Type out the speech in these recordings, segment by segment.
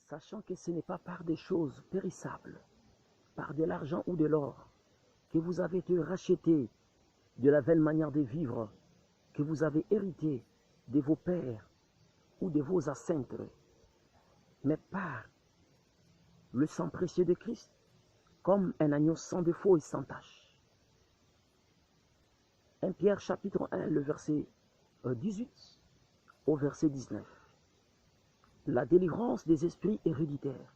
sachant que ce n'est pas par des choses périssables, par de l'argent ou de l'or, que vous avez été rachetés de la vaine manière de vivre que vous avez hérité de vos pères ou de vos ancêtres, mais par le sang précieux de Christ, comme un agneau sans défaut et sans tache. 1 Pierre chapitre 1, le verset 18 au verset 19. La délivrance des esprits héréditaires.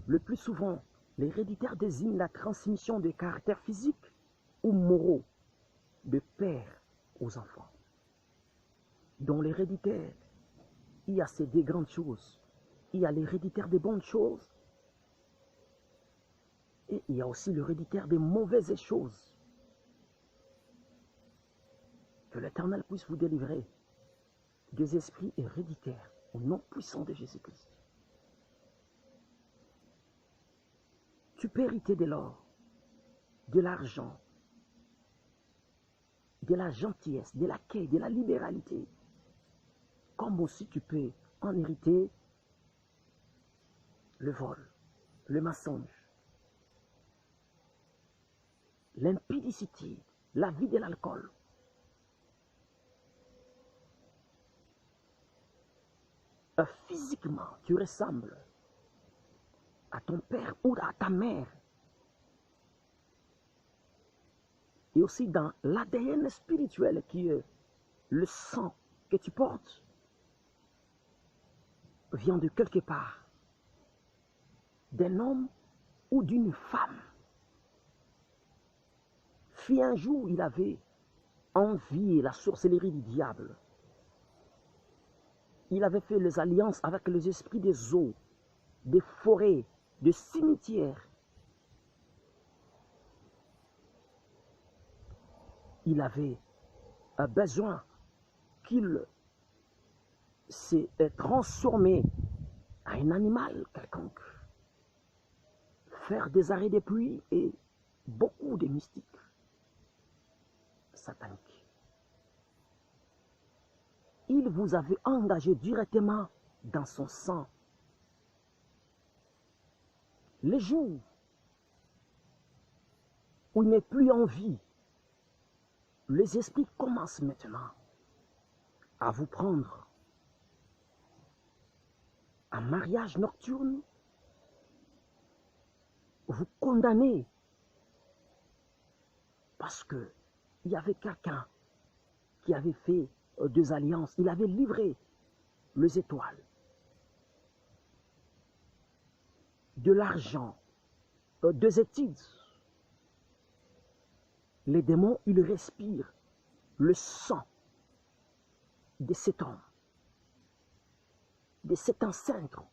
Le plus souvent, l'héréditaire désigne la transmission des caractères physiques ou moraux de père aux enfants. Dans l'héréditaire, il y a ces deux grandes choses. Il y a l'héréditaire des bonnes choses et il y a aussi l'héréditaire des mauvaises choses. Que l'Éternel puisse vous délivrer des esprits héréditaires au nom puissant de Jésus-Christ. Tu peux hériter de l'or, de l'argent, de la gentillesse, de l'accueil, de la libéralité. Comme aussi tu peux en hériter le vol, le mensonge, l'impudicité, la vie de l'alcool. Physiquement, tu ressembles à ton père ou à ta mère. Et aussi dans l'ADN spirituel qui est le sang que tu portes vient de quelque part, d'un homme ou d'une femme. Fut un jour, il avait envié la sorcellerie du diable. Il avait fait les alliances avec les esprits des eaux, des forêts, des cimetières. Il avait besoin qu'il s'est transformé en un animal quelconque. Faire des arrêts de pluie et beaucoup de mystiques sataniques. Il vous avait engagé directement dans son sang. Les jours où il n'est plus en vie, les esprits commencent maintenant à vous prendre en mariage nocturne, vous condamner parce que il y avait quelqu'un qui avait fait deux alliances, il avait livré les étoiles, de l'argent, des études. Les démons, ils respirent le sang de cet homme, de cet ancêtre,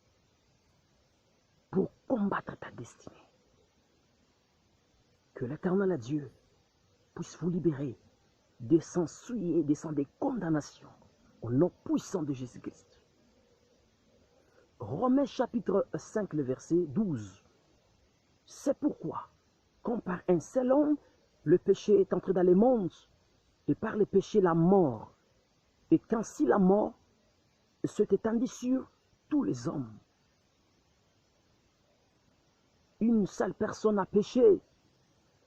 pour combattre ta destinée. Que l'Éternel Dieu puisse vous libérer des sangs souillés, des sangs de condamnation, au nom puissant de Jésus-Christ. Romains chapitre 5, le verset 12. C'est pourquoi, comme par un seul homme, le péché est entré dans le monde, et par le péché la mort, et qu'ainsi la mort s'est étendue sur tous les hommes. Une seule personne a péché.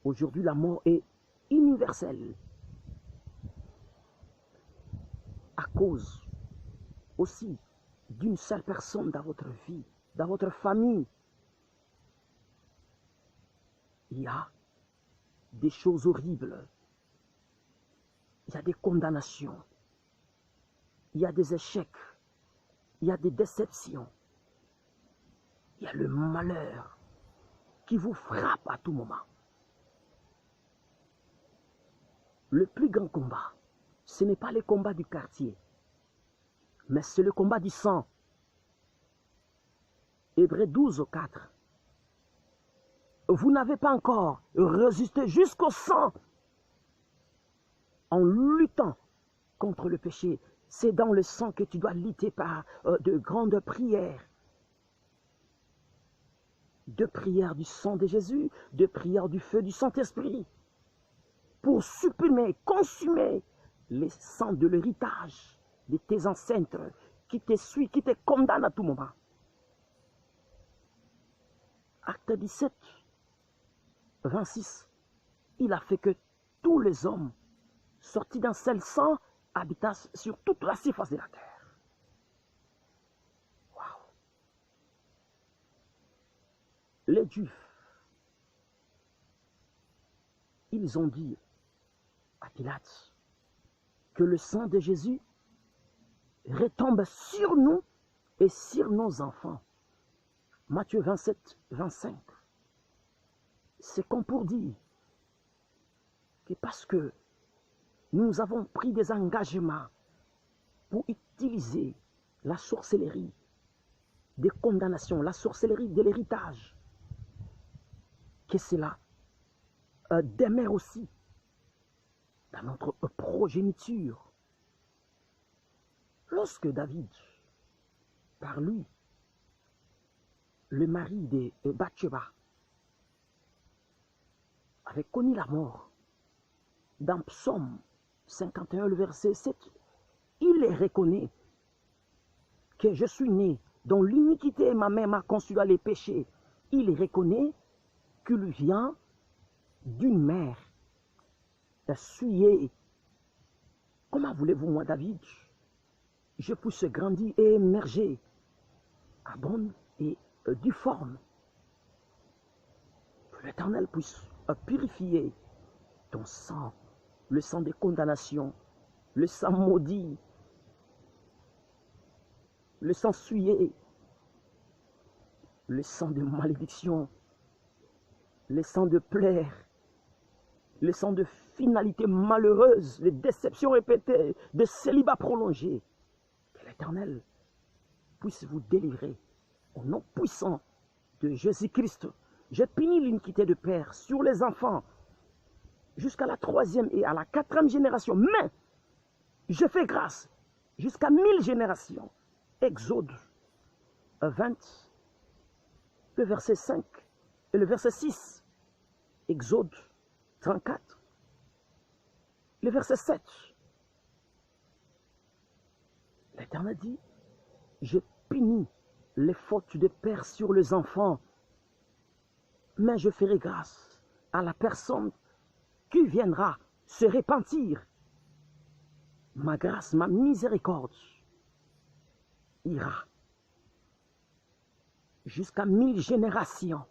Aujourd'hui, la mort est universelle. À cause aussi d'une seule personne dans votre vie, dans votre famille. Il y a des choses horribles. Il y a des condamnations. Il y a des échecs. Il y a des déceptions. Il y a le malheur qui vous frappe à tout moment. Le plus grand combat, ce n'est pas le combat du quartier, mais c'est le combat du sang. Hébreux 12, 4. Vous n'avez pas encore résisté jusqu'au sang en luttant contre le péché. C'est dans le sang que tu dois lutter par de grandes prières. De prières du sang de Jésus, de prières du feu du Saint-Esprit. Pour supprimer, consumer les sangs de l'héritage de tes ancêtres qui te suivent, qui te condamnent à tout moment. Acte 17, 26, il a fait que tous les hommes sortis d'un seul sang habitassent sur toute la surface de la terre. Waouh! Les Juifs, ils ont dit à Pilate que le sang de Jésus retombe sur nous et sur nos enfants. Matthieu 27, 25. C'est comme pour dire que parce que nous avons pris des engagements pour utiliser la sorcellerie des condamnations, la sorcellerie de l'héritage, que cela demeure aussi dans notre progéniture. Lorsque David, par lui, le mari de Bathsheba, avait connu la mort, dans Psaume 51, le verset 7, il reconnaît que je suis né dont l'iniquité ma mère m'a conçu dans les péchés. Il reconnaît qu'il vient d'une mère souillée. Comment voulez-vous, moi, David, je puisse grandir et émerger à bonne et difforme? Que l'Éternel puisse purifier ton sang, le sang des condamnations, le sang maudit, le sang souillé, le sang de malédiction, le sang de plaire, le sang de finalité malheureuse, de déceptions répétées, de célibat prolongé. Que l'Éternel puisse vous délivrer au nom puissant de Jésus-Christ. Je punis l'iniquité de père sur les enfants jusqu'à la 3e et à la 4e génération, mais je fais grâce jusqu'à 1000 générations. Exode 20, le verset 5 et le verset 6. Exode 34, le verset 7. L'Éternel dit, je punis les fautes de père sur les enfants, mais je ferai grâce à la personne qui viendra se repentir. Ma grâce, ma miséricorde ira jusqu'à 1000 générations,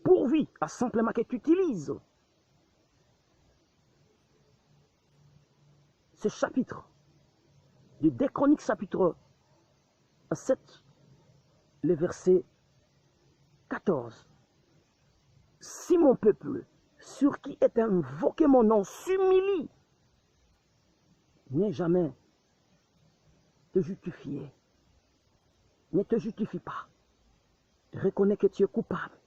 pourvu à simplement que tu utilises ce chapitre de 2 Chroniques chapitre 7, le verset 14. Si mon peuple, sur qui est invoqué mon nom, s'humilie, n'est jamais te justifier. Ne te justifie pas. Reconnais que tu es coupable.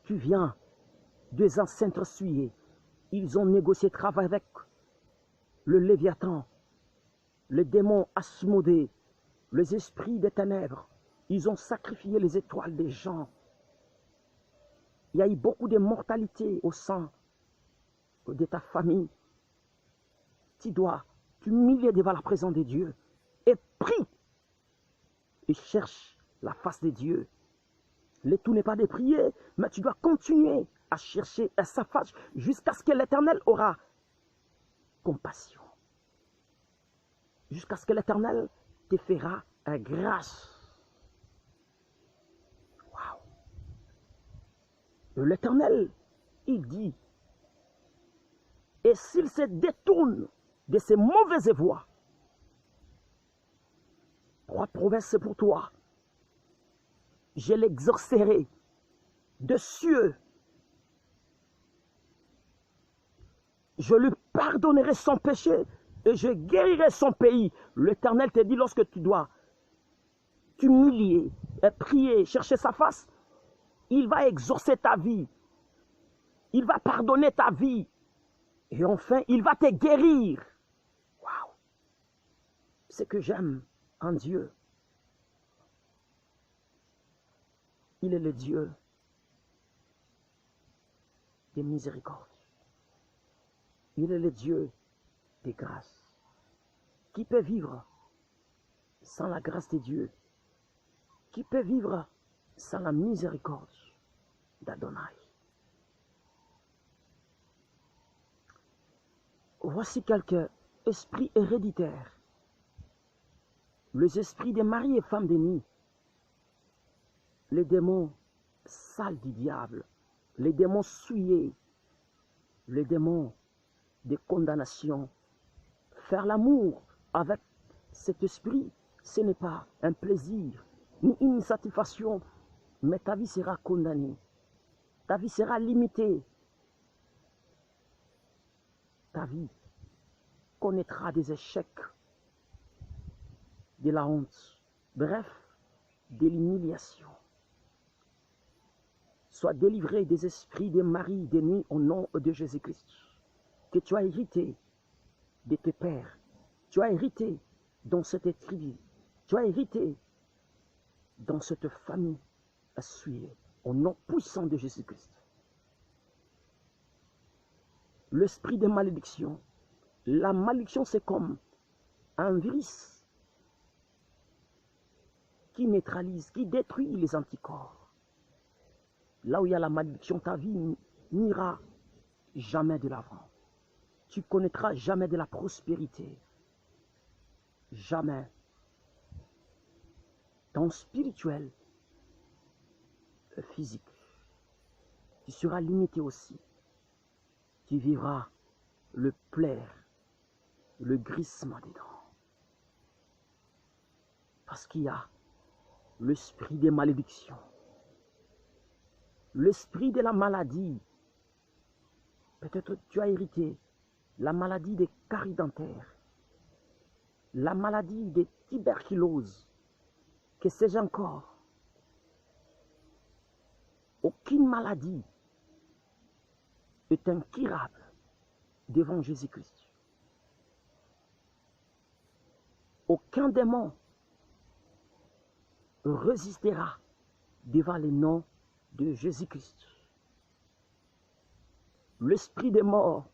Tu viens des ancêtres souillés. Ils ont négocié travail avec le Léviathan, le démon Asmodée, les esprits des ténèbres. Ils ont sacrifié les étoiles des gens. Il y a eu beaucoup de mortalité au sein de ta famille. Tu dois t'humilier devant la présence de Dieu et prie et cherche la face de Dieu. Le tout n'est pas de prier, mais tu dois continuer à chercher sa face jusqu'à ce que l'Éternel aura compassion. Jusqu'à ce que l'Éternel te fera grâce. Waouh! L'Éternel, il dit, et s'il se détourne de ses mauvaises voies, 3 promesses pour toi. Je l'exorcerai de cieux. Je lui pardonnerai son péché et je guérirai son pays. L'Éternel te dit lorsque tu dois t'humilier, prier, chercher sa face, il va exaucer ta vie. Il va pardonner ta vie. Et enfin, il va te guérir. Waouh! Ce que j'aime en Dieu, il est le Dieu des miséricordes. Il est le Dieu des grâces. Qui peut vivre sans la grâce de Dieu? Qui peut vivre sans la miséricorde d'Adonai. Voici quelques esprits héréditaires. Les esprits des maris et femmes de nuit, les démons sales du diable, les démons souillés, les démons de condamnation. Faire l'amour avec cet esprit, ce n'est pas un plaisir, ni une satisfaction, mais ta vie sera condamnée. Ta vie sera limitée. Ta vie connaîtra des échecs, de la honte, bref, de l'humiliation. Sois délivré des esprits des maris des nuits au nom de Jésus-Christ, que tu as hérité de tes pères, tu as hérité dans cette tribu, tu as hérité dans cette famille assuyée, au nom puissant de Jésus-Christ. L'esprit de malédiction, la malédiction c'est comme un virus qui neutralise, qui détruit les anticorps. Là où il y a la malédiction, ta vie n'ira jamais de l'avant. Tu connaîtras jamais de la prospérité. Jamais. Ton spirituel, physique, tu seras limité aussi. Tu vivras le plaire, le grissement des dents. Parce qu'il y a l'esprit des malédictions, l'esprit de la maladie. Peut-être tu as hérité la maladie des caries dentaires, la maladie des tuberculoses, que sais-je encore. Aucune maladie est incurable devant Jésus-Christ. Aucun démon résistera devant le nom de Jésus-Christ. L'esprit des morts,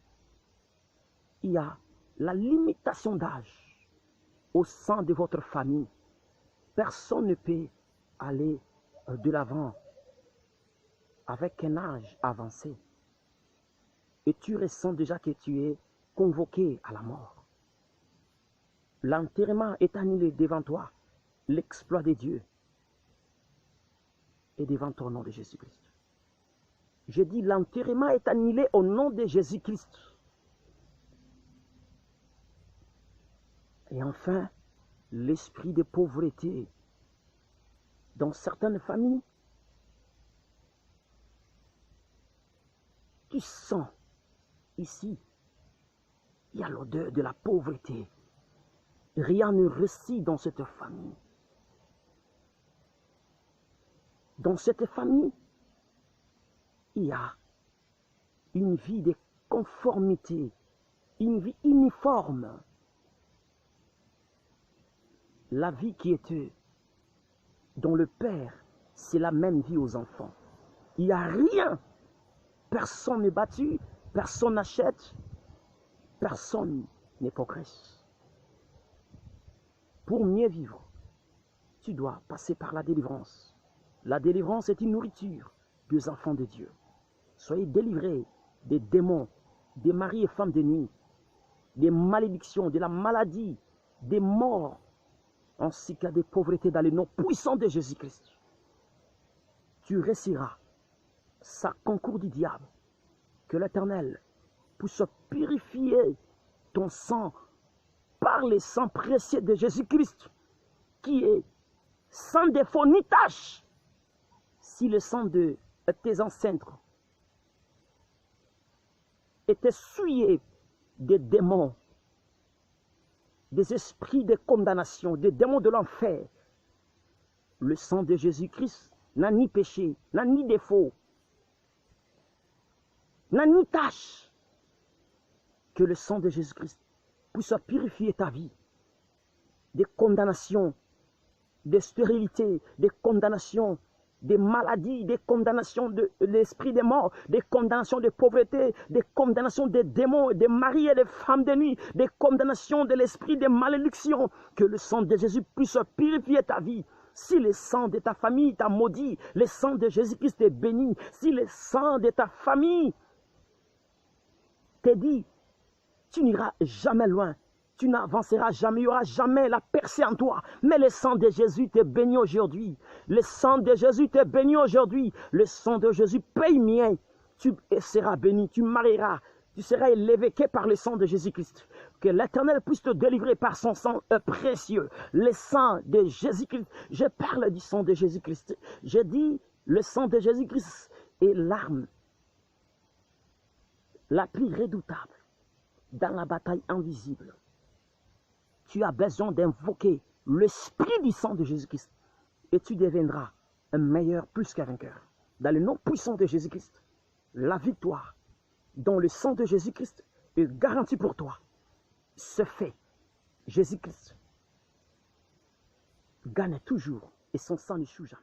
il y a la limitation d'âge au sein de votre famille. Personne ne peut aller de l'avant avec un âge avancé. Et tu ressens déjà que tu es convoqué à la mort. L'enterrement est annulé devant toi. L'exploit de Dieu est devant ton nom de Jésus-Christ. Je dis l'enterrement est annulé au nom de Jésus-Christ. Et enfin, l'esprit de pauvreté dans certaines familles. Tu sens ici, il y a l'odeur de la pauvreté. Rien ne réussit dans cette famille. Dans cette famille, il y a une vie de conformité, une vie uniforme. La vie qui était dans le Père, c'est la même vie aux enfants. Il n'y a rien. Personne n'est battu, personne n'achète, personne ne progresse. Pour mieux vivre, tu dois passer par la délivrance. La délivrance est une nourriture des enfants de Dieu. Soyez délivrés des démons, des maris et femmes de nuit, des malédictions, de la maladie, des morts, ainsi qu'à des pauvretés dans le nom puissant de Jésus-Christ. Tu réussiras sa concours du diable. Que l'Éternel puisse purifier ton sang par le sang précieux de Jésus-Christ, qui est sans défaut ni tache. Si le sang de tes ancêtres était souillé des démons, des esprits de condamnation, des démons de l'enfer, le sang de Jésus-Christ n'a ni péché, n'a ni défaut, n'a ni tâche. Que le sang de Jésus-Christ puisse purifier ta vie des condamnations, des stérilités, des condamnations, des maladies, des condamnations de l'esprit des morts, des condamnations de pauvreté, des condamnations des démons, des maris et des femmes de nuit, des condamnations de l'esprit des malédictions. Que le sang de Jésus puisse purifier ta vie Si le sang de ta famille t'a maudit, le sang de Jésus-Christ est béni. Si le sang de ta famille t'a dit, tu n'iras jamais loin, tu n'avanceras jamais, il n'y aura jamais la percée en toi. Mais le sang de Jésus t'est béni aujourd'hui. Le sang de Jésus t'est béni aujourd'hui. Le sang de Jésus paye mien. Tu seras béni, tu marieras, tu seras élevé que par le sang de Jésus-Christ. Que l'Éternel puisse te délivrer par son sang précieux. Le sang de Jésus-Christ. Je parle du sang de Jésus-Christ. Je dis, le sang de Jésus-Christ est l'arme la plus redoutable dans la bataille invisible. Tu as besoin d'invoquer l'esprit du sang de Jésus-Christ et tu deviendras un meilleur plus qu'un vainqueur. Dans le nom puissant de Jésus-Christ, la victoire dans le sang de Jésus-Christ est garantie pour toi. Ce fait, Jésus-Christ gagne toujours et son sang n'échoue jamais.